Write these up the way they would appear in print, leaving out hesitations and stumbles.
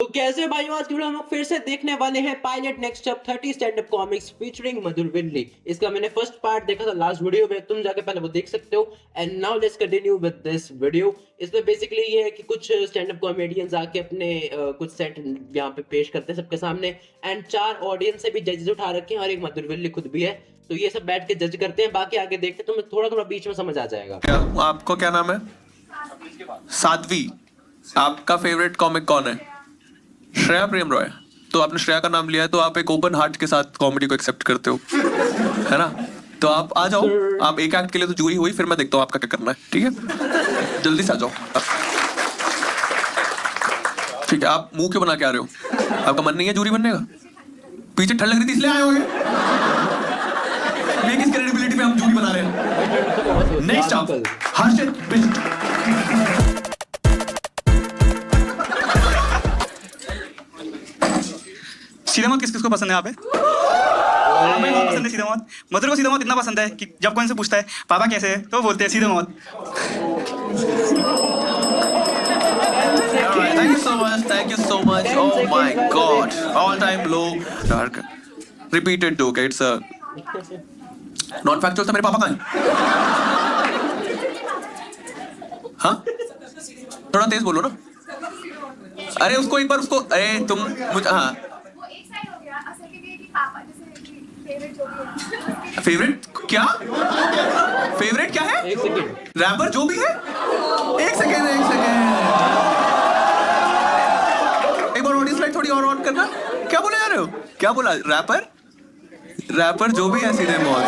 तो कैसे भाइयों, आज की वीडियो हम लोग फिर से देखने वाले हैं pilot next up 30 stand up comics featuring Madhur Virli. इसका मैंने फर्स्ट पार्ट देखा था लास्ट वीडियो में, तुम जाके पहले वो देख सकते हो। And now let's continue with this video. इसमें बेसिकली ये है कि कुछ स्टैंड अप कॉमेडियंस आके अपने कुछ सेट यहाँ पे पेश करते हैं सबके सामने। एंड 4 ऑडियंस से भी जजेस उठा रखे हैं और एक मधुर विल्ली खुद भी है। तो ये सब बैठ के जज करते हैं, बाकी आगे देखते हैं, तुम्हें थोड़ा थोड़ा बीच में समझ आ जाएगा। क्या आपको क्या नाम है? साध्वी। आपका फेवरेट कॉमिक कौन है? श्रेया प्रेम रॉय। तो आपने श्रेया का नाम लिया है तो आप एक ओपन हार्ट के साथ कॉमेडी को एक्सेप्ट करते हो, है ना? तो आप आ जाओ। आप एक एक्ट के लिए तो जूरी हुई, फिर मैं देखता हूँ आपका क्या करना है। ठीक है, जल्दी से आ जाओ। ठीक है, आप मुंह क्यों बना के आ रहे हो? आपका मन नहीं है जूरी बनने का? पीछे ठंड लग रही थी इसलिए आए होंगे। किस क्रेडिबिलिटी पे हम जूरी बना रहे हैं? नेक्स्ट आप हर्षित बिष्ट। सीधे मौत किस किस को पसंद है यहाँ पे? हमें बहुत पसंद है सीधे मौत। मधुर को सीधे मौत इतना पसंद है कि जब कोई से पूछता है पापा कैसे है तो बोलते हैं सीधे मौत। Thank you so much. Thank you so much. Oh my God. All time low. Dark. Repeated joke. It's a non factual था। मेरे पापा कहाँ हैं? हाँ? थोड़ा तेज बोलो ना। अरे उसको एक बार उसको अरे तुम मुझे हाँ फेवरेट क्या? फेवरेट क्या है? एक सेकंड। रैपर जो भी है? एक सेकंड एक बार ऑडियंस लाइट थोड़ी और ऑन करना। क्या बोले जा रहे हो? क्या बोला? रैपर जो भी है सीधे मौत।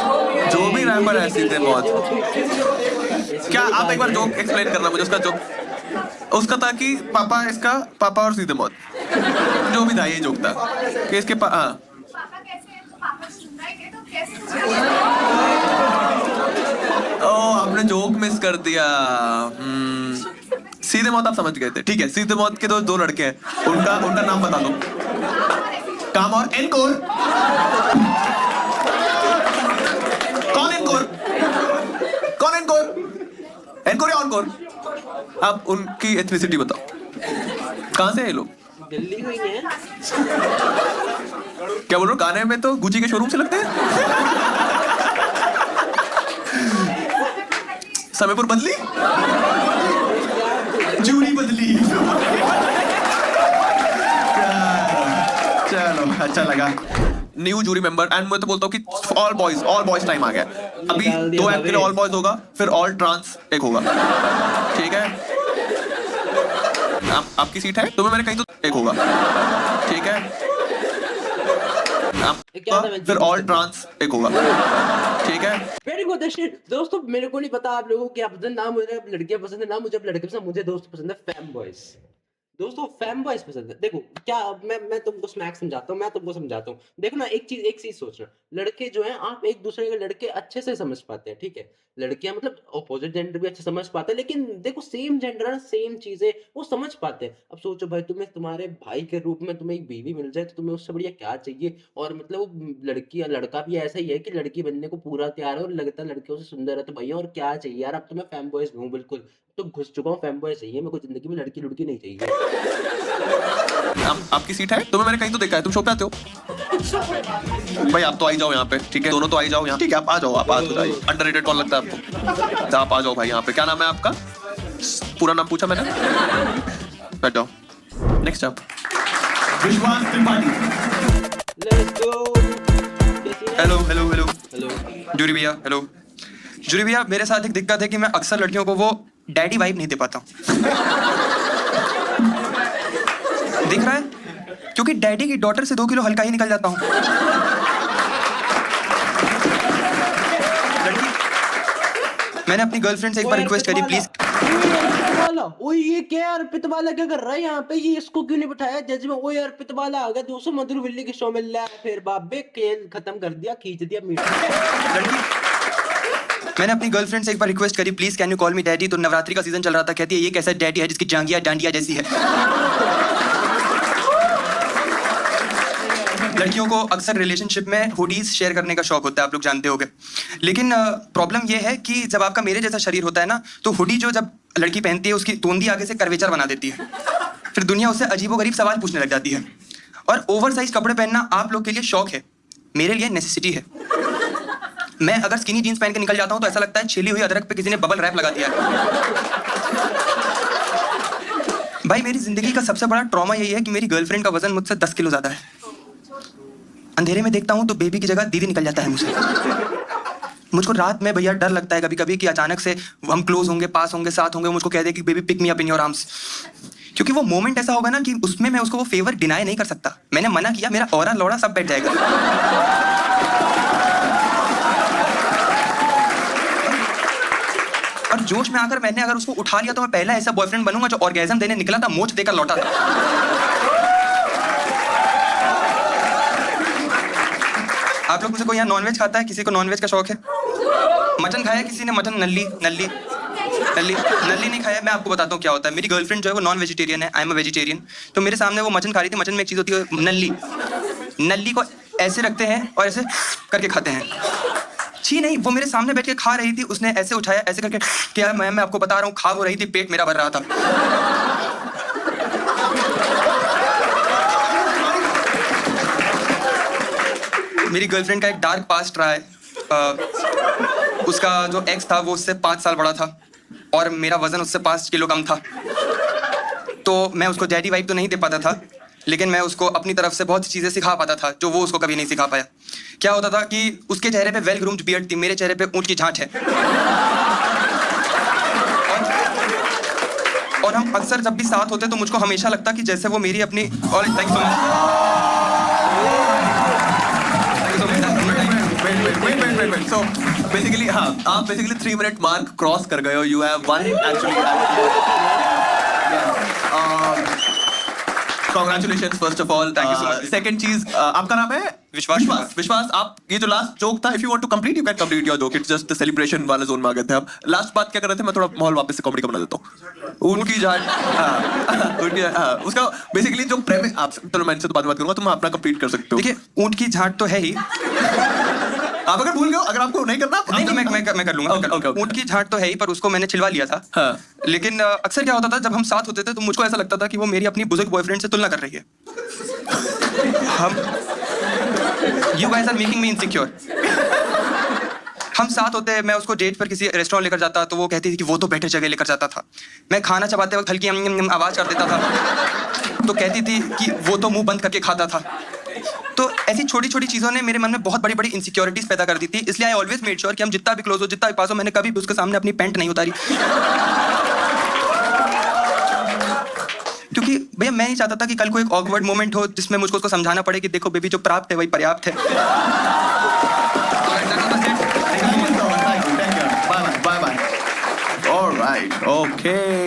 जो भी रैपर है सीधे मौत। क्या आप एक बार जोक एक्सप्लेन करना मुझे? उसका जोक उसका था कि पापा और सीधे मौत जो भी था, ये जोक था कि इसके हाँ आपने जोक मिस कर दिया। सीधे मौत आप समझ गए थे। ठीक है, सीधे मौत के दो लड़के हैं, उनका नाम बता दो। काम और एनकोर। कौन एनकोर? कौन एनकोर? एनकोर या ऑनकोर? आप उनकी एथनिसिटी बताओ। कहाँ से है ये लोग? दिल्ली हुई है। क्या बोल रहे हो? गाने में तो गुची के शोरूम से लगते हैं। समयपुर बदली, जूरी बदली। चलो अच्छा लगा। न्यू जूरी मेंबर एंड मैं तो बोलता हूँ कि ऑल बॉयज टाइम आ गया। अभी 2 एक्ट के लिए ऑल बॉयज होगा, फिर ऑल ट्रांस एक होगा। ठीक है, आपकी सीट है तो मैंने कहीं तो एक होगा। ठीक है, फिर ऑल ट्रांस एक होगा। ठीक है, वेरी गुड दोस्तों। मेरे को नहीं पता आप लोगों को क्या पसंद, ना मुझे लड़कियां पसंद है ना मुझे लड़के पसंद। मुझे दोस्त पसंद है फैम बॉयज। दोस्तों फैम बॉयज पसंद है। देखो क्या, मैं तुमको स्मैक समझाता हूँ, मैं तुमको समझाता हूँ। देखो ना, एक चीज सोचना, लड़के जो हैं आप एक दूसरे के लड़के अच्छे से समझ पाते हैं, ठीक है। लड़कियां मतलब ऑपोजिट जेंडर भी अच्छे समझ पाते हैं, लेकिन देखो सेम जेंडर है, सेम चीजें वो समझ पाते हैं। अब सोचो भाई, तुम्हें तुम्हारे भाई के रूप में तुम्हें एक बीवी मिल जाए तो तुम्हें उससे बढ़िया क्या चाहिए। और मतलब वो लड़की या लड़का भी ऐसा ही है कि लड़की बनने को पूरा तैयार है और लगता है लड़कियों से सुंदर है, तो भैया और क्या चाहिए यार। अब तो मैं फैम बॉयज हूँ, बिल्कुल तो घुस चुका हूँ। फैम बॉय चाहिए मेरे को, जिंदगी में लड़की लुड़की नहीं चाहिए। आपकी सीट है तो मैंने कहीं तो देखा है। तुम शो पे आते हो भाई? आप तो आ जाओ यहाँ पे। ठीक है, दोनों तो आ जाओ यहाँ। ठीक है, आप आ जाओ। आप आ जाइए। अंडररेटेड कौन लगता है आपको? तो आप आ जाओ भाई यहाँ पे। क्या नाम है आपका? पूरा नाम पूछा मैंने? बैठ जाओ। नेक्स्ट आप Vishwas Tripathi. Let's go. Hello hello hello hello jury भैया। हेलो जूरी भैया, मेरे साथ एक दिक्कत है कि मैं अक्सर लड़कियों को वो डैडी वाइब नहीं दे पाता हूँ। दिख रहा है? क्योंकि डैडी की डॉटर से 2 किलो हल्का ही निकल जाता हूँ। मैंने अपनी गर्लफ्रेंड से एक बार रिक्वेस्ट करी, प्लीज। ओए ये क्या अर्पित वाला क्या कर रहा है यहाँ पे? ये इसको क्यों नहीं बिठाया जज में? ओए अर्पित वाला आ गया, 200 मधुर विल्ली के शो में ला, फिर बाबे खेल खत्म कर दिया, खींच दिया मीटर। मैंने अपनी गर्लफ्रेंड से एक बार रिक्वेस्ट करी, please can you call me daddy. तो नवरात्रि का सीजन चल रहा था, कहती है ये कैसा डैडी है जिसकी जांगिया डांडिया जैसी है। लड़कियों को अक्सर रिलेशनशिप में हुडीज शेयर करने का शौक होता है, आप लोग जानते होंगे। लेकिन प्रॉब्लम ये है कि जब आपका मेरे जैसा शरीर होता है ना, तो हुडी जो जब लड़की पहनती है उसकी तोंदी आगे से कर्वेचर बना देती है। फिर दुनिया उससे अजीबोगरीब सवाल पूछने लग जाती है। और ओवरसाइज कपड़े पहनना आप लोग के लिए शौक है, मेरे लिए नेसेसिटी है। मैं अगर स्किनी जीन्स पहन के निकल जाता हूँ तो ऐसा लगता है छिली हुई अदरक पे किसी ने बबल रैप लगा दिया है। भाई मेरी जिंदगी का सबसे बड़ा ट्रॉमा यही है कि मेरी गर्लफ्रेंड का वजन मुझसे 10 किलो ज्यादा है। अंधेरे में देखता हूँ तो बेबी की जगह दीदी निकल जाता है मुझसे। मुझको रात में भैया डर लगता है कभी कभी कि अचानक से हम क्लोज होंगे, पास होंगे, साथ होंगे, मुझको कह दे कि baby pick me up in your arms. क्योंकि वो मोमेंट ऐसा होगा ना कि उसमें मैं उसको वो फेवर डिनाई नहीं कर सकता। मैंने मना किया, मेरा औरा लौड़ा सब बैठ जाएगा। और जोश में आकर मैंने अगर उसको उठा लिया तो मैं पहला ऐसा बॉयफ्रेंड बनूंगा जो ऑर्गेजम देने निकला था मोच देकर लौटा था। आप लोग में से कोई यहाँ नॉनवेज खाता है? किसी को नॉनवेज का शौक है? मटन खाया किसी ने? मटन नल्ली नहीं खाया? मैं आपको बताता हूँ क्या होता है। मेरी गर्लफ्रेंड जो है वो नॉन वेजिटेरियन है, आई एम अ वेजिटेरियन। तो मेरे सामने वो मटन खा रही थी। मटन में एक चीज़ होती है नल्ली को ऐसे रखते हैं और ऐसे करके खाते हैं। छी नहीं, वो मेरे सामने बैठ के खा रही थी, उसने ऐसे उठाया ऐसे करके। क्या मैं आपको बता रहा हूँ, खा वो रही थी, पेट मेरा भर रहा था। मेरी गर्लफ्रेंड का एक डार्क पास्ट रहा है। उसका जो एक्स था वो उससे 5 साल बड़ा था और मेरा वजन उससे 5 किलो कम था। तो मैं उसको डैडी वाइब तो नहीं दे पाता था, लेकिन मैं उसको अपनी तरफ से बहुत सी चीज़ें सिखा पाता था जो वो उसको कभी नहीं सिखा पाया। क्या होता था कि उसके चेहरे पे वेल ग्रूम्ड बियर्ड थी, मेरे चेहरे पे ऊँट की झांट है। और हम अक्सर जब भी साथ होते तो मुझको हमेशा लगता कि जैसे वो मेरी अपनी और wait. So basically, हाँ, आप basically 3 minute mark cross कर गए हो. You have won actually. Congratulations first of all. Thank you so much. Second चीज, आपका नाम है विश्वास. आप ये जो लास्ट जोक था, if you want to complete, you can complete your joke. It's just the celebration वाले जोन में आ गए थे आप. लास्ट बात क्या कर रहे थे? मैं थोड़ा माहौल वापस से कॉमेडी का बना देता हूँ. ऊँट की झाट, उसका बेसिकली जो प्रेमिस, आप चलो मैं इनसे तो बाद में बात करूंगा, तुम अपना कंप्लीट कर सकते हो. देखिए, ऊँट की झाट तो है ही। आप अगर भूल गए हो, अगर आपको नहीं करना, नहीं तो मैं कर लूंगा। ऊँट की झाट तो है ही, पर उसको मैंने छिलवा लिया था। हाँ. लेकिन अक्सर क्या होता था जब हम साथ होते थे तो मुझको ऐसा लगता था कि वो मेरी अपनी बुजुर्ग बॉयफ्रेंड से तुलना कर रही है। You guys are making me insecure. हम साथ होते, मैं उसको डेट पर किसी रेस्टोरेंट लेकर जाता तो वो कहती थी कि वो तो बेटर जगह लेकर जाता था। मैं खाना चबाते वक्त हल्की आवाज कर देता था तो कहती थी कि वो तो मुंह बंद करके खाता था। तो ऐसी छोटी छोटी चीज़ों ने मेरे मन में बहुत बड़ी बड़ी इनसिक्योरिटीज पैदा कर दी थी। इसलिए आई ऑलवेज मेड श्योर कि हम जितना भी क्लोज हो, जितना भी पास हो, मैंने कभी भी उसके सामने अपनी पैंट नहीं उतारी। क्योंकि भैया मैं नहीं चाहता था कि कल को एक ऑकवर्ड मोमेंट हो जिसमें मुझको उसको समझाना पड़े कि देखो बेबी जो प्राप्त है वही पर्याप्त है।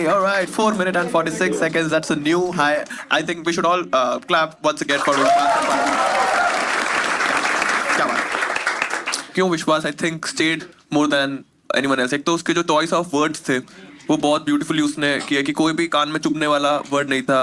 All right. 4 minutes and 46 seconds. That's a new high. I think we should all clap once again for Vishwas. क्या बात? क्यों विश्वास? I think stayed more than anyone else. एक तो उसके जो choice of words थे वो बहुत ब्यूटीफुली उसने किया कि कोई भी कान में चुभने वाला वर्ड नहीं था.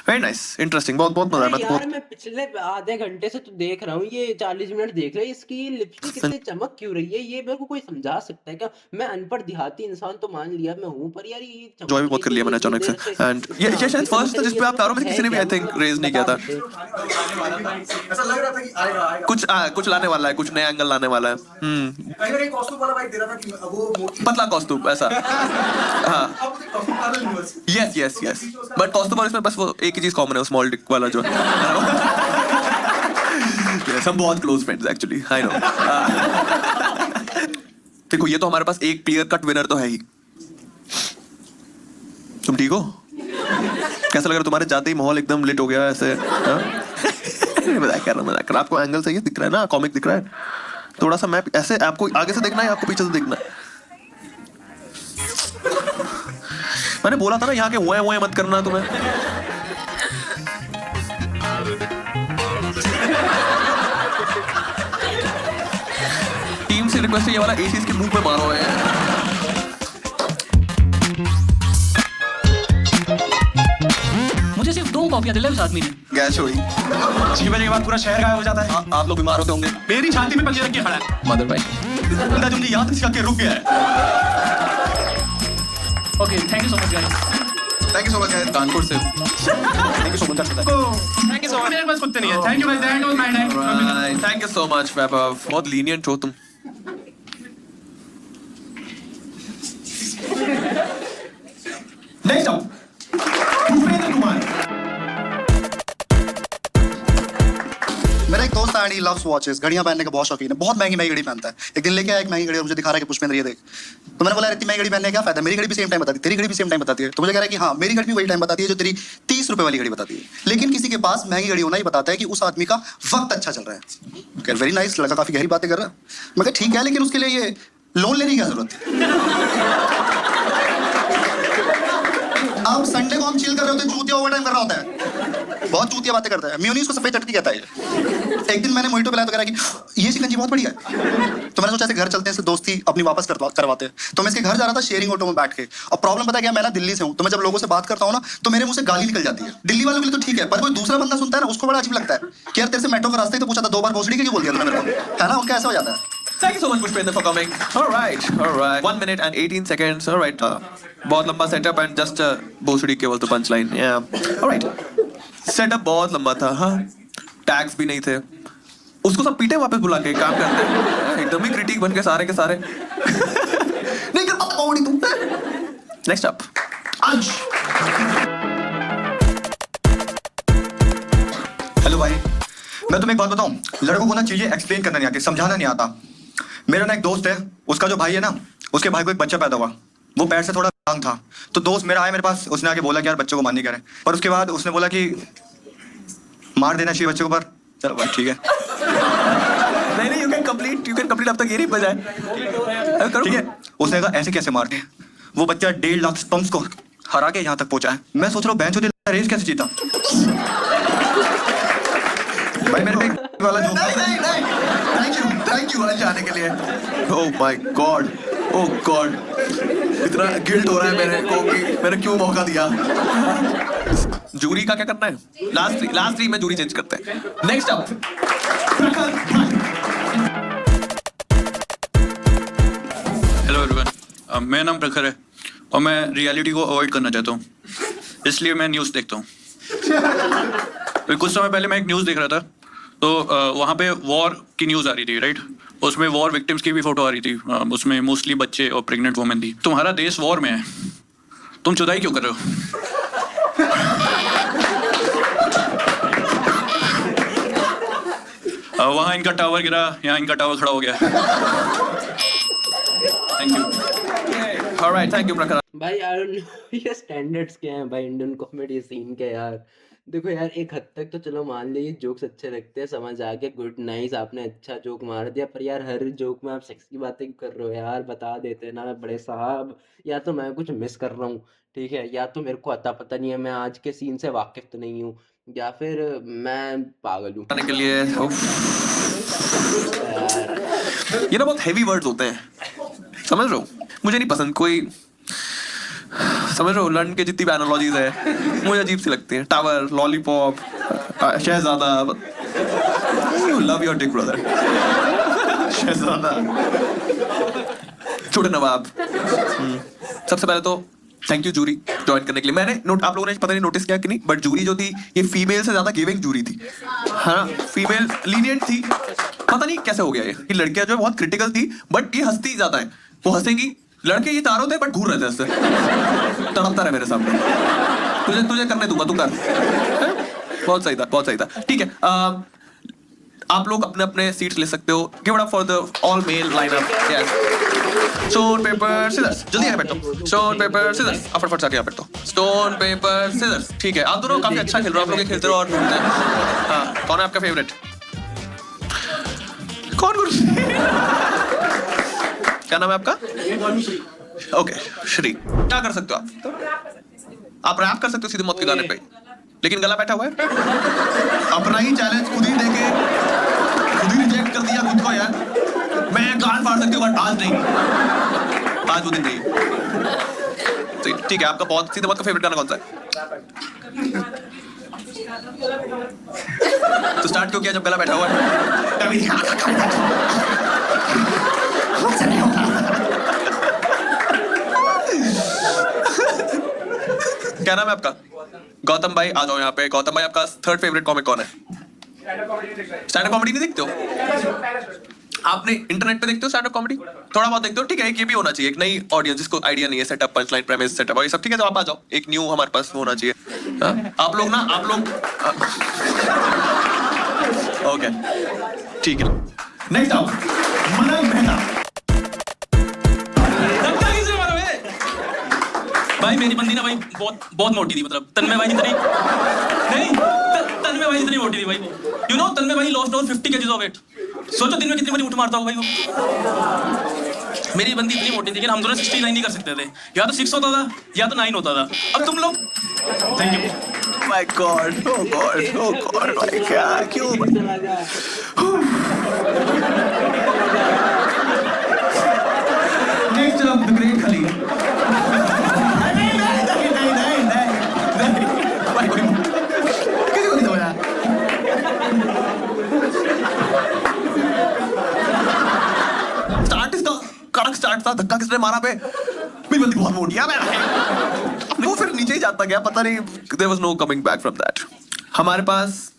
वेरी नाइस, इंटरेस्टिंग, बहुत मजा आया. यार मैं पिछले आधे घंटे से तो देख रहा हूँ, ये 40 मिनट देख रहा है, इसकी लिपस्टिक कितनी चमक क्यों रही है? ये मेरे को कोई समझा सकता है क्या? मैं अनपढ़ देहाती इंसान तो मान लिया मैं हूँ, पर यार ये जॉय भी बहुत कर लिया मैंने अचानक से. एंड ये शायद फर्स्ट था जिस पे आप तारों में किसी ने भी आई थिंक रेज नहीं किया था. ऐसा लग रहा था कि आएगा कुछ लाने वाला है, कुछ नया एंगल लाने वाला है. कहीं ना कॉस्ट्यूम वाला वाइब दे रहा था कि वो पतला कॉस्ट्यूम ऐसा. हाँ, यस. बट कॉस्ट्यूम और इसमें बस वो एक ही चीज कॉमन है, स्मॉल डिक वाला जो है. हम बहुत close friends actually, I know. देखो ये तो हमारे पास एक क्लियर कट विनर तो है ही. तुम ठीक हो? कैसा लग रहा? तुम्हारे जाते ही माहौल एकदम लिट हो गया ऐसे. मजाक कर रहा हूं. आपको एंगल सही दिख रहा है ना? कॉमिक दिख रहा है थोड़ा सा. मैं ऐसे आपको आगे से देखना है, आपको पीछे से देखना है? मैंने बोला था ना यहाँ के हुए मत करना तुम्हें. टीम से रिक्वेस्ट है ये वाला एसीज के मुंह पे मारो है. मुझे सिर्फ 2 कॉपियां दिलाई उस आदमी ने. गैस हुई 6 बजे के बाद पूरा शहर गायब हो जाता है. आप लोग बीमार होते होंगे. मेरी छाती में पंजे रख के खड़ा है. मदर भाई बंदा तुमने यहाँ तक सिखा के रुक गया है. Okay, thank you so much guys. Thank you so much Kanpur से thank you so much thank you so much. मेरे पास कुत्ते नहीं है। थैंक यू भाई, that was my night. Thank you so much Vaibhav, बहुत लीनियंट हो तुम। Next up Bhupendra Kumar. मेरा एक दोस्त है, लव्स वॉचेस, घड़ियां पहनने का बहुत शौकीन है, बहुत महंगी महंगी घड़ी पहनता है। एक दिन लेके आया एक महंगी घड़ी और मुझे दिखा रहा है कि पुष्पेंद्र ये देख। तो मैंने बोला इतनी महंगी घड़ी पहनने का क्या फायदा, मेरी घड़ी भी सेम टाइम बताती है, तेरी घड़ी भी सेम टाइम बताती है। तो मुझे कह रहा है कि हाँ मेरी घड़ी भी वही टाइम बताती है जो तेरी 30 रुपए वाली घड़ी बताती है। लेकिन किसी के पास महंगी घड़ी होना ही बताता है कि उस आदमी का वक्त अच्छा चल रहा है। वेरी नाइस, लड़का काफी गहरी बातें कर रहा है। मैं कहा ठीक है, लेकिन उसके लिए ये लोन लेने की क्या जरूरत है? अब संडे को हम चिल कर रहे होते हैं, चूतिया ओवरटाइम कर रहा होता है, बहुत चूतिया बातें करता है। मेयोनीज को सफेद चटनी कहता है। एक दिन मैंने मोहितो पिलाया तो कह रहा कि ये शिकंजी बहुत बढ़िया है। तो मैंने सोचा ऐसे घर चलते हैं, इससे दोस्ती अपनी वापस करवाते हैं। तो मैं इसके घर जा रहा था शेयरिंग ऑटो में बैठ के। और प्रॉब्लम पता है क्या, मैं ना दिल्ली से हूँ, तो मैं जब लोगों से बात करता हूँ ना तो मेरे मुंह से गाली निकल जाती है। दिल्ली वालों के लिए तो ठीक है, पर कोई दूसरा बंदा सुनता है ना उसको बड़ा अजीब लगता है कि यार तेरे से मेट्रो का रास्ता ही तो पूछा था, 2 बार भोसड़ी के क्यों बोल दिया तूने मेरे को, है ना? उनका ऐसा हो जाता है। Thank you so much Pushpender for coming. All right. 1 minute and 18 seconds. All right. बहुत लंबा setup and just भोसड़ी केवल तो punchline. Yeah. All right. Setup बहुत लंबा था, हाँ. Tags भी नहीं थे. उसको सब पीटे वापस बुला के काम करते हैं. एकदम ही क्रिटिक बन के सारे नहीं कर पाता कॉमेडी तुम. Next up. अंश। हेलो भाई, मैं तुम्हें एक बात बताऊं, लड़कों को ना चीजें एक्सप्लेन करना नहीं आती, समझाना नहीं आता। मेरा ना एक दोस्त है, उसका जो भाई है ना, उसके भाई को एक बच्चा पैदा हुआ। वो पैर से थोड़ा तंग था, तो दोस्त मेरा आया मेरे पास, उसने आके बोला कि यार बच्चे को मारने कह रहे, पर उसके बाद उसने बोला कि मार देना चाहिए बच्चे को। पर चलो भाई ठीक है। नहीं यू कैन कंप्लीट अब तक ये नहीं बजाए. ठीक है, उसने कहा ऐसे कैसे मार दे। वो बच्चा 1.5 लाख स्पम्स को हरा के यहाँ तक पहुंचा है। मैं सोच रहा हूँ बेंच रेस कैसे जीता। भाई मेरे पे वाला जो थैंक यू अंश आने के लिए। Oh my God. Oh God. इतना गिल्ट हो रहा है मेरे को कि मैंने क्यों मौका दिया। जूरी का क्या करना है? लास्ट 3 में जूरी चेंज करते हैं. नेक्स्ट अप हेलो एवरीवन, मेरा नाम प्रखर है और मैं रियलिटी को अवॉइड करना चाहता हूँ, इसलिए मैं न्यूज़ देखता हूँ. कुछ समय पहले मैं एक न्यूज़ देख रहा था, तो वहाँ पे वॉर की न्यूज़ आ रही थी, राइट. उसमें वॉर विक्टिम्स की भी फोटो आ रही थी. उसमें मोस्टली बच्चे और प्रेग्नेंट वुमेन थी. तुम्हारा देश वॉर में है, तुम चुदाई क्यों कर रहे हो? वहाँ इनका टावर गिरा, यहाँ इनका टावर खड़ा हो गया. Thank you. Alright, thank you प्रखर. भाई आई डोंट नो ये स्टैंडर्ड्स क्या हैं भाई इंडियन कॉमेडी सीन के यार. देखो यार, एक हद तक तो चलो मान लीजिए जोक्स अच्छे लगते हैं, समझ आ गया, गुड नाइस, आपने अच्छा जोक मार दिया, पर यार हर जोक में आप सेक्स की बातें क्यों कर रहे हो यार? बता देते ना बड़े साहब, या तो मैं कुछ मिस कर रहा हूँ, ठीक है, या तो मेरे को अता पता नहीं है, मैं आज के सीन से वाकिफ तो नहीं हूँ, या फिर मैं पागल हूँ आने के लिए ये ना बहुत हेवी वर्ड्स होते हैं, समझ रहे हो? मुझे नहीं पसंद कोई, समझ रहे हो? लंडन के जितनी भी एनालॉजीज है मुझे अजीब सी लगती हैं. Tower, lollipop, Shehzada. You love your dick brother. Shehzada, छोटे नवाब. सबसे पहले तो थैंक यू जूरी ज्वाइन करने के लिए. मैंने आप लोगों ने पता नहीं नोटिस किया कि नहीं, बट जूरी जो थी ये फीमेल से ज्यादा गिविंग जूरी थी. हाँ, फीमेल लीनियंट थी. पता नहीं कैसे हो गया ये कि लड़कियां जो है बहुत क्रिटिकल थी, बट ये हंसती ज्यादा है. वो हंसेंगी, लड़के ये चारों थे बट घूर रहे थे हंसते. तड़पता रहे मेरे सामने. तुझे करने दूंगा, तू कर. बहुत सही था, बहुत सही था. ठीक है, आप लोग अपने अपने सीट्स ले सकते हो. Give it up for the all mail lineup. Yes, stone paper scissors. जल्दी यहाँ बैठो. Stone paper scissors. फटाफट से आके यहाँ बैठो. Stone paper scissors. ठीक है, आप दोनों काफी अच्छा खेल रहे हो. आप लोग ये खेलते रहो और ढूंढते हैं. हाँ, कौन है आपका फेवरेट? कौन गुरु? क्या नाम है आपका? ओके, श्री. क्या कर सकते हो आप रैप कर सकते हो सीधे मौत के गाने पे, लेकिन गला बैठा हुआ है. अपना ही चैलेंज खुद ही देके खुद ही रिजेक्ट कर दिया खुद को यार. मैं गान फाड़ सकती हूँ बट आज नहीं. आज वो दिन नहीं. तो ठीक है, आपका बहुत सीधे मौत का फेवरेट गाना कौन सा है? तो स्टार्ट क्यों किया जब गला बैठा हुआ है? क्या नाम है आपका? गौतम भाई आ जाओ यहाँ पे। गौतम भाई आपका थर्ड फेवरेट कॉमिक कौन है? स्टैंड अप कॉमेडी नहीं देखते हो? आपने इंटरनेट पे देखते हो स्टैंड अप कॉमेडी? थोड़ा बहुत देखते हो, ठीक है। एक ये भी होना चाहिए, एक नई ऑडियंस जिसको आइडिया नहीं है, setup, punch line, premise, setup और ये सब, ठीक है। तो आप आ जाओ, एक न्यू हमारे पास होना चाहिए। हाँ? आप लोग ओके, ठीक है। नेक्स्ट अप मनन मेहता। धक्का किसने मारा बे? भाई मेरी बंदी ना भाई बहुत मोटी थी, मतलब तन्मय भाई जितनी नहीं, तन्मय भाई जितनी मोटी थी भाई वो। यू नो तन्मय भाई lost all 50 kgs of weight. सोचो दिन में कितनी बड़ी उठ मारता होगा भाई वो। मेरी बंदी इतनी मोटी थी कि हम दोनों 69 नहीं कर सकते थे, या तो 6 होता था या तो 9 होता था। अब तुम लोग thank you. My God, oh God भाई, क्या क्यों? नेक्स्ट अप द ग्रेट खली। किसी को नहीं दो यार। स्टार्ट इसका कड़क स्टार्ट था, धक्का किसने मारा पे? मेरी बंदी बहुत मोटी है मैं। वो फिर नीचे ही जाता गया, पता नहीं, there was no coming back from that. हमारे पास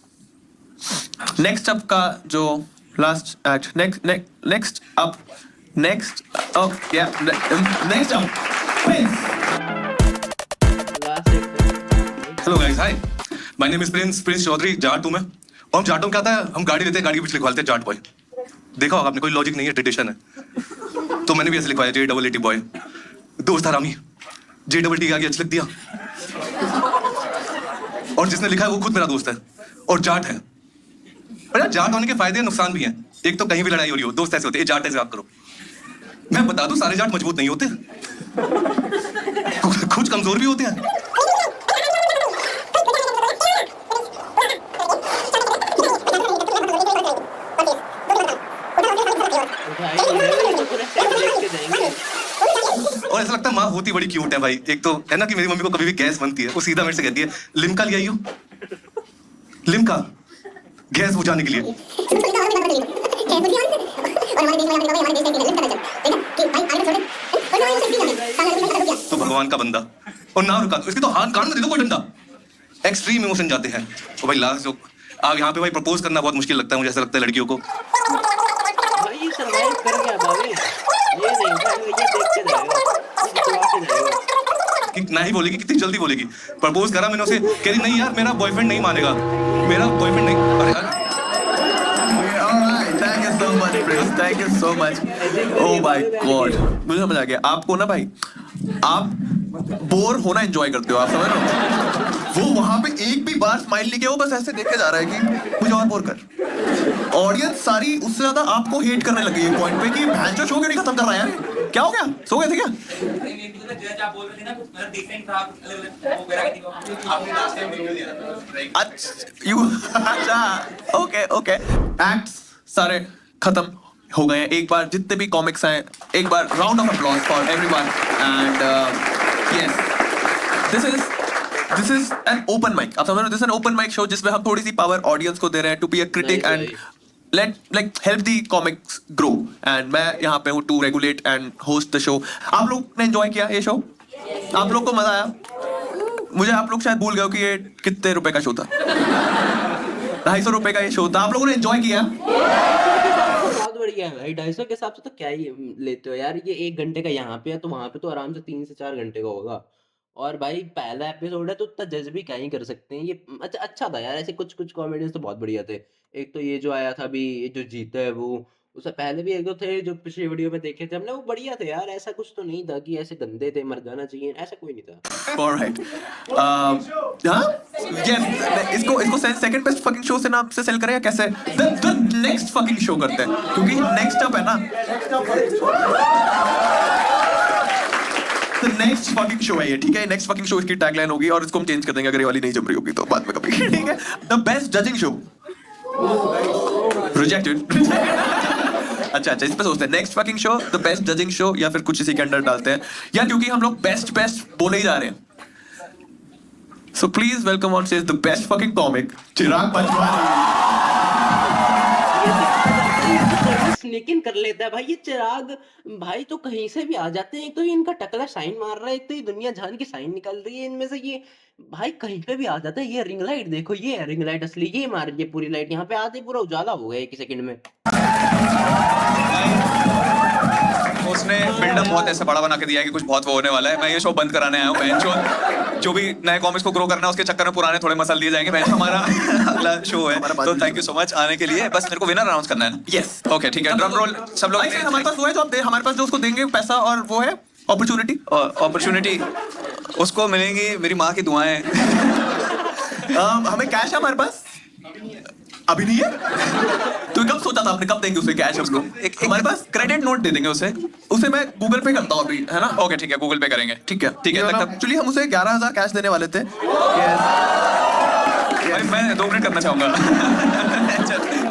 नेक्स्ट अप का जो लास्ट एक्ट, नेक्स्ट अप या next up Prince. Hello guys, hi, my name is Prince Chaudhary, Jat हूं मैं। और हम जाटों में क्या आता है, हम गाड़ी लेते हैं, गाड़ी के पीछे लिखवाते हैं जाट बॉय। देखा होगा आपने, कोई लॉजिक नहीं है, ट्रेडिशन है। तो मैंने भी ऐसे लिखवाया JAAT बॉय। दोस्त हरामी JAAT के आगे अच्छा लिख दिया, और जिसने लिखा है वो खुद मेरा दोस्त है और जाट है। और यार जाट होने के फायदे और नुकसान भी हैं। एक तो कहीं भी लड़ाई हो रही हो, दोस्त ऐसे होते हैं, जाट ऐसे आप करो। मैं बता दूं, सारे जाट मजबूत नहीं होते, कुछ कमजोर भी होते हैं। और ऐसा लगता है माँ होती बड़ी क्यूट है भाई। एक तो है ना कि मेरी मम्मी को कभी भी गैस बनती है, वो सीधा मेरे से कहती है लिम्का ले आई हो, लिम्का गैस बुझाने के लिए। तो भगवान का बंदा, और ना रुका इसकी तो हाथ कान में दे दो कोई डंडा। एक्सट्रीम इमोशन जाते हैं। तो भाई लास्ट जो आप यहाँ पे भाई प्रपोज करना बहुत मुश्किल लगता है मुझे, ऐसा लगता है लड़कियों को। भाई ये सरवाइव कर गया भाई, ये नहीं भाई, ये देख के जाएगा, ये दुआ के जाएगा। कि ना ही बोलेगी, कितनी जल्दी बोलेगी। प्रपोज करा मैंने उसे, कह रही नहीं यार मेरा बॉयफ्रेंड नहीं मानेगा, मेरा बॉयफ्रेंड नहीं। अरे thank you so much Prince, thank you so much. Oh my God, मुझे समझ आ गया। आपको ना भाई, आप बोर होना एंजॉय करते हो, आप समझ रहे हो? वो वहां पे एक भी बार स्माइल नहीं किया, वो बस ऐसे देख के जा रहा है कि मुझे और बोर कर। ऑडियंस सारी उससे ज्यादा आपको हेट करने लगी है पॉइंट पे कि भैंचो शो क्यों नहीं खत्म कर रहा है यार, क्या हो गया, सो गए थे क्या? अच्छा, ओके एक्ट्स सारे खत्म हो गए हैं। एक बार जितने भी कॉमिक्स हैं, एक बार round of applause for everyone. And yes, this is an open mic, आप समझ रहे हो? This is an open mic show जिसमें हम थोड़ी सी पावर ऑडियंस को दे रहे हैं to be a critic and let help the comics grow, and मैं यहाँ पे हूँ to regulate and host the show। आप लोग ने enjoy किया ये शो? आप लोग को मजा आया? मुझे आप लोग शायद भूल गए हो कि ये कितने रुपए का शो था। 250 रुपए का ये शो था। आप लोगों ने enjoy किया? बहुत बढ़िया है भाई, 250 के हिसाब से तो क्या ही लेते हो यार। ये 1 घंटे का यहाँ पे है, तो वहां पे तो आराम से 3 से 4 घंटे का होगा। और भाई पहला एपिसोड है तो उतना जज भी क्या ही कर सकते हैं। ये अच्छा था यार, ऐसे कुछ कॉमेडियंस तो बहुत बढ़िया थे। एक तो ये जो आया था अभी, ये जो जीता है वो, उससे पहले भी एक दो थे जो पिछली वीडियो में देखे थे हमने, वो बढ़िया थे यार। ऐसा कुछ तो नहीं था कि ऐसे गंदे थे, मर जाना चाहिए, ऐसा कोई नहीं था। Alright. हाँ? Yes, इसको सेकंड बेस्ट फकिंग शो से नाम से सेल करें या कैसे? The next फकिंग शो करते हैं, क्योंकि नेक्स्ट अप है ना। The next fucking show है ये, ठीक है? नेक्स्ट फकिंग शो इसकी टैगलाइन होगी, और इसको हम चेंज कर देंगे अगर ये वाली नहीं जम रही होगी तो बाद में कभी, ठीक है? The best judging show. Rejected. अच्छा, इस पे सोचते हैं next fucking show, the best judging show, या फिर कुछ इसी के अंडर डालते हैं, या क्योंकि हम लोग बेस्ट बोले ही जा रहे हैं। So please welcome on stage the best fucking comic, Chirag Panchwani. Sneak in कर लेता है भाई ये चिराग भाई, तो कहीं से भी आ जाते हैं। एक तो ये इनका टकला शाइन मार रहा है, एक तो ये दुनिया जहान की शाइन निकल रही है इनमें से। ये भाई कहीं पे भी आ जाता है। ये रिंग लाइट देखो, ये है रिंग लाइट असली, ये मार रही है पूरी लाइट। यहाँ पे आते ही पूरा उजाला हो गया एक सेकंड में। उसने बिल्डअप बहुत ऐसे बड़ा बना के दिया है कि कुछ बहुत वो होने वाला है। मैं ये शो बंद कराने आया हूँ। बहन जो भी नए कॉमिक्स को ग्रो करना है उसके चक्कर में पुराने थोड़े मसल दिए जाएंगे। बहन हमारा अगला शो है, तो थैंक यू सो मच आने के लिए। बस मेरे को विनर अनाउंस करना है। यस ओके ठीक है, ड्रम रोल सब लोग। हमारे पास वो है जो आप हमारे पास जो उसको देंगे पैसा, और वो है अपॉर्चुनिटी। अपॉर्चुनिटी उसको मिलेंगी मेरी माँ की दुआएं। हमें कैश है हमारे पास अभी नहीं है। तो कब सोचा था आपने, कब देंगे उसे कैश उसको? हमारे पास क्रेडिट नोट दे देंगे उसे मैं गूगल पे करता हूँ अभी, है ना? ओके ठीक है, गूगल पे करेंगे। ठीक है ठीक है। एक्चुअली हम उसे 11,000 कैश देने वाले थे। भाई मैं 2 मिनट करना चाहूंगा।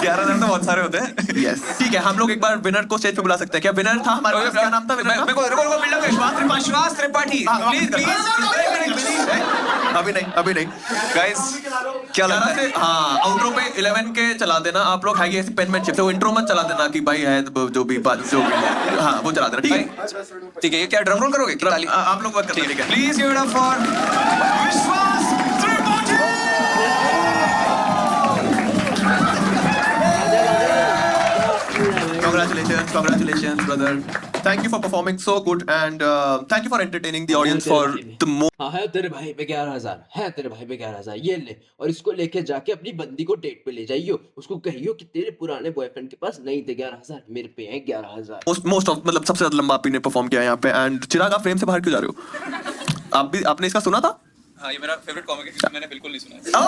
11,000 तो बहुत सारे होते हैं। यस ठीक है, हम लोग एक बार विनर को स्टेज पे बुला सकते हैं क्या? विनर था हमारे पास, क्या नाम था विनर का? विश्वास त्रिपाठी। अभी नहीं गाइस क्या लगता है? हाँ आउटरो पे 11 के चला देना आप लोग। है ऐसी पेनमैनशिप से वो इंट्रो मत चला देना कि भाई है जो भी हाँ वो चला देना। ठीक है ठीक है। ये क्या ड्रम रोल करोगे? ताली आप लोग वर्क ठीक है। Please give it up for विश्वास Tripathi. Congratulations, brother. Thank you for performing so good and thank you for entertaining the audience for the most. हाँ है तेरे भाई पे 11,000, है तेरे भाई पे 11,000। ये ले, और इसको लेके जाके अपनी बंदी को डेट पे ले जाइयो। उसको कहियो कि तेरे पुराने बॉयफ्रेंड के पास नहीं थे 11,000, मेरे पे हैं 11,000। मोस्ट ऑफ मतलब सबसे ज्यादा लंबा आपने परफॉर्म किया यहाँ पे। एंड चिराग आप फ्रेम से बाहर क्यों जा रहे हो? आपने इसका सुना था? हाँ ये मेरा फेवरेट कॉमिक है, मैंने बिल्कुल नहीं सुना।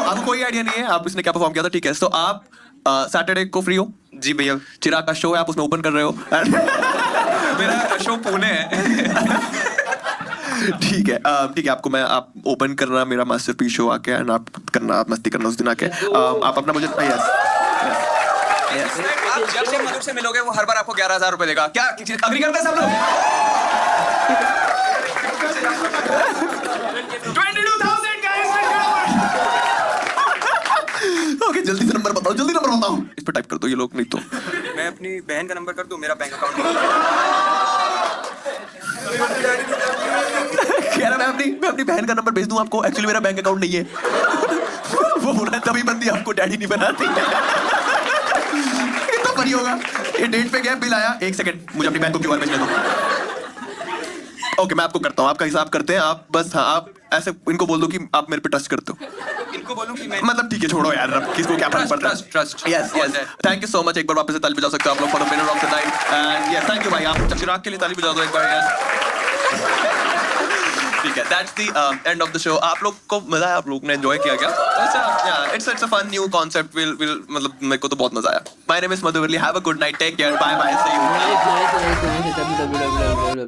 आपको कोई आइडिया नहीं है आप इसने क्या परफॉर्म किया था? ठीक है, तो आप सैटरडे को फ्री हो? जी भैया। चिराग का शो है, आप उसमें ओपन कर रहे हो। मेरा शो पुणे है। ठीक है आपको आप ओपन करना मेरा मास्टरपीस शो आके, एंड आप करना, आप मस्ती करना उस दिन आके। आप अपना मुझे यस आप जब से मधुर से मिलोगे वो हर बार आपको 11,000 रुपए देगा। क्या अग्री करते हैं सब लोग? 22,000 गाइस। ओके जल्दी से नंबर बताओ, जल्दी नंबर बताओ। इस पे टाइप कर दो ये लोग, नहीं तो मैं अपनी बहन का नंबर कर दूं, मेरा बैंक अकाउंट। कह रहा मैं अपनी बहन का नंबर भेज दूं आपको। एक्चुअली मेरा बैंक अकाउंट नहीं है। वो बोल रहा है तभी बंदी आपको डैडी नहीं बनाती। कितना फनी होगा। ये डेट पे गया, बिल आया, 1 सेकंड मुझे अपनी बैंक को क्यूआर भेजने दो। ओके मैं आपको करता हूँ, आपका हिसाब करते हैं। आप बस हाँ आप ऐसे इनको बोल दो कि आप मेरे पे ट्रस्ट करते हो। इनको बोलूं कि मैं मतलब ठीक है छोड़ो यार, अब किसको क्या फर्क पड़ता है। Trust yes thank you so much. एक बार वापस से ताली बजा सकते हो आप लोग for the winner of the night. And yes thank you भाई, आप चिराग के लिए ताली बजा दो एक बार। यस ठीक है, that's the end of the show. आप लोग को मजा आया? आप लोग ने एंजॉय किया क्या? It's a fun new concept. Well मतलब मेरे को तो बहुत मजा आया। My name is Madhuvarli, have a good night, take care, bye bye, see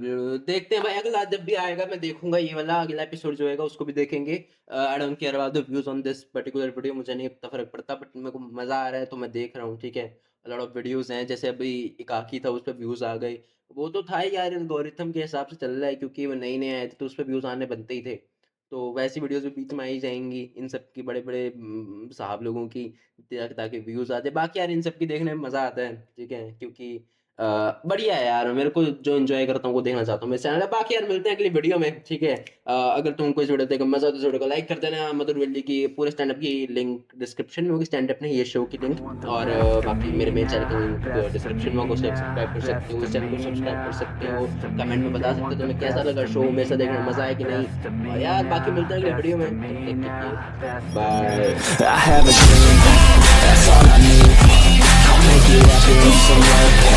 you. देखते हैं भाई अगला जब भी आएगा मैं देखूंगा। ये वाला अगला एपिसोड जो होगा उसको भी देखेंगे। I don't care about the views on this particular video, मुझे नहीं इतना फर्क पड़ता, बट मेरे को मजा आ रहा है तो मैं देख रहा हूँ। ठीक है, लॉट ऑफ वीडियोस हैं, जैसे अभी एकाकी था उस पर व्यूज आ गए। वो तो था ही यार, एल्गोरिथम के हिसाब से चल रहा है, क्योंकि वो नए आए थे तो उस पर व्यूज आने बनते ही थे। तो वैसी वीडियोस भी बीच में आई जाएंगी इन सब की, बड़े बड़े साहब लोगों की, ताकि व्यूज आ जाए। बाकी यार इन सब की देखने में मजा आता है। ठीक है, क्योंकि बढ़िया है यार, मेरे को जो एंजॉय करता हूँ वो देखना चाहता हूँ मेरे चैनल। बाकी यार मिलते हैं अगली वीडियो में। ठीक है, अगर तुमको इस वीडियो देखकर मजा तो इस वीडियो को लाइक कर देना। मधुरवल्ली की पूरे स्टैंड अप की लिंक डिस्क्रिप्शन में होगी, स्टैंड अप नहीं ये शो की लिंक। और बाकी मेरे मेन चैनल की लिंक डिस्क्रिप्शन में, उसको सब्सक्राइब कर सकते हो, इस चैनल को सब्सक्राइब कर सकते हो। कमेंट में बता सकते हो तुम्हें कैसा लगा शो, मेरे साथ देखने में मजा आया कि नहीं। और यार बाकी मिलते हैं अगली वीडियो में। Bye. I have a dream, that's all I need. I'll make it happen with some work.